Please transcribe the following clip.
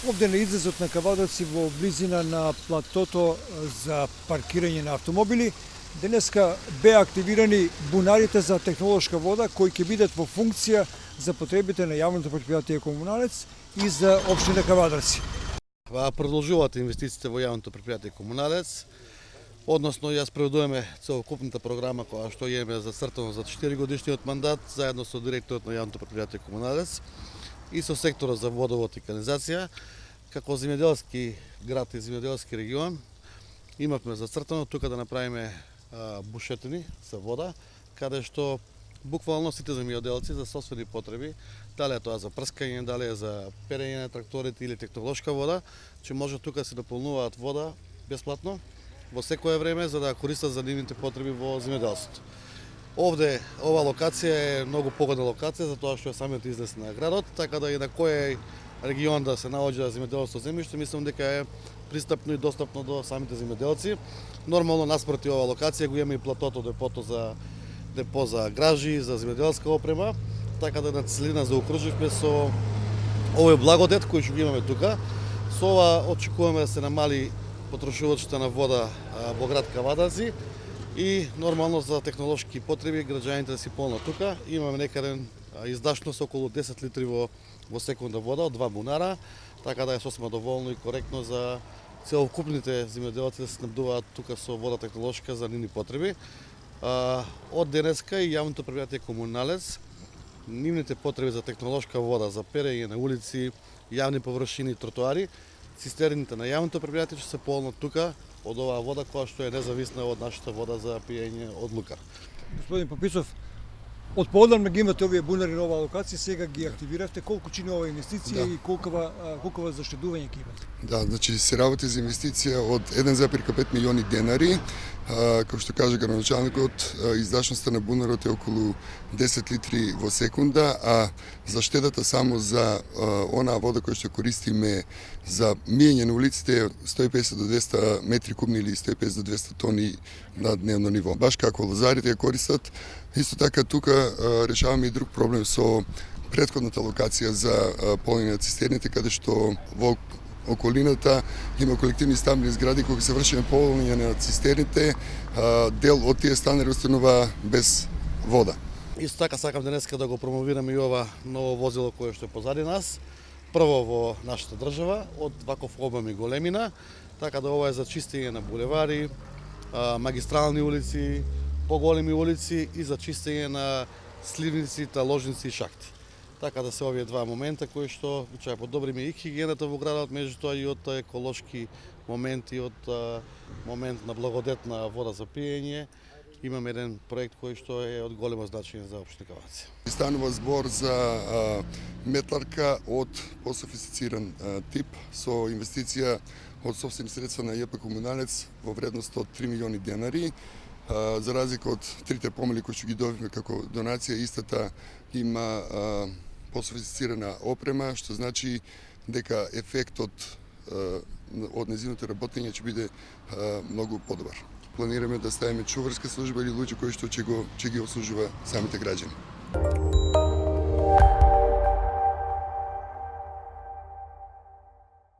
Овде на излезот на Кавадарци во близина на платото за паркирање на автомобили, денеска беа активирани бунарите за технолошка вода кои ќе бидат во функција за потребите на јавното претпријатие Комуналец и за општина Кавадарци. Продолжуваат инвестициите во јавното претпријатие Комуналец, односно ја спроведуваме целокупната програма која што имаме зацртано за 4 годишниот мандат заедно со директорот на јавното претпријатие Комуналец и со секторот за водовод и канализација. Како земјоделски град и земјоделски регион имавме зацртано тука да направиме бушетини за вода, каде што буквално сите земјоделци за сопствени потреби, дали е тоа за прскање, дали е за перење на тракторите или технолошка вода, че може тука се наполнуваат вода бесплатно во секое време за да користат за нивните потреби во земјоделството. Овде ова локација е многу погодна локација затоа што е самиот излез на градот, така да и на кој регион да се наоѓа земјоделско земјиште, мислам дека е пристапно и достапно до самите земјоделци. Нормално наспроти ова локација го имаме и платото депо за гражи, за земјоделска опрема, така да на целина заокруживме со овој благодет кој што го имаме тука. Со ова очекуваме да се намали потрошувачите на вода во град Кавадарци и нормално за технолошки потреби граѓаните да си полнат тука. Имаме некаде издашност околу 10 литри во секунда вода од 2 бунара, така да е сосема доволно и коректно за целокупните земјоделци да се снабдуваат тука со вода технолошка за нивни потреби. Од денеска и јавното претпријатие Комуналец нивните потреби за технолошка вода, за перење на улици, јавни површини, тротоари, цистерните на јавното претпријатие ќе се полнат тука од оваа вода која што е независна од нашата вода за пиење од Лукар. Господин Пописов, од поодамна ги имате овие бунари на оваа локација, сега ги активиравте. Колку чини ова инвестиција и колкова заштедување ќе имате? Да, значи се работи за инвестиција од 1,5 милиони денари. Како што кажа градоначалникот, издашноста на бунарот е околу 10 литри во секунда, а заштедата само за онаа вода која што користиме за миење на улиците е 150 до 200 метри кубни или 150 до 200 тони на дневно ниво. Баш како лозарите ја користат, исто така тука решаваме и друг проблем со претходната локација за полнење на цистерните, каде што во околината има колективни стамбени згради кои се врши на полнење на цистерните, дел од тие станари останува без вода. Исто така сакам денеска да го промовираме и ова ново возило кое што е позади нас. Прво во нашата држава, од ваков обем и големина, така да ова е за чистење на булевари, магистрални улици, поголеми улици и за чистење на сливници, таложници и шахти. Така да се овие два момента кои што ќе подобриме и хигиената во градот, меѓутоа и од еколошки моменти, од момент на благодетна вода за пиење. Имаме еден проект кој што е од големо значење за општина Кавадарци. Станува збор за метларка од пософистициран тип со инвестиција од сопствени средства на ЈП Комуналец во вредност од 3 милиони денари. За разлика од трите помали кои што ги добивме како донација, истата има пософистицирана опрема, што значи дека ефектот од незиното работење ќе биде многу подобар. Планираме да ставиме чуварска служба или луѓе кои што ќе ги обслужува самите граѓани.